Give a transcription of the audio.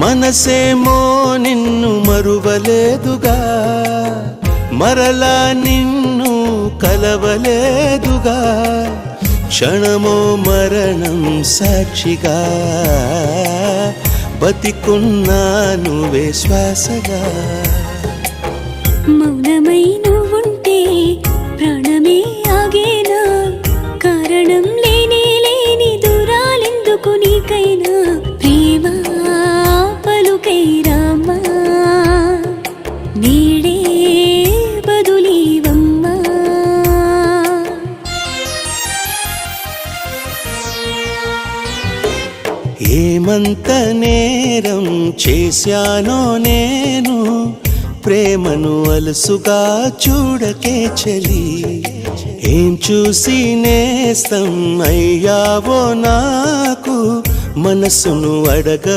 మనసేమో నిన్ను మరువలేదుగా, మరలా నిన్ను కలవలేదుగా, క్షణమో మరణం సాక్షిగా బతికున్నాను శ్వాసగా. మౌనమై నువ్వుంటే ప్రాణమే ఆగేనా, కారణం లేని లేని దూరాలెందుకు నీకైనా, ప్రేమ పలుకై రామ్మా నీడే బదులీవమ్మా. ఏమంత నేరం చేశానో నేను, ప్రేమను అలసుగా చూడకే చలి, ఏం చూసి నేస్తం అయ్యావో నాకు, మనసును అడగ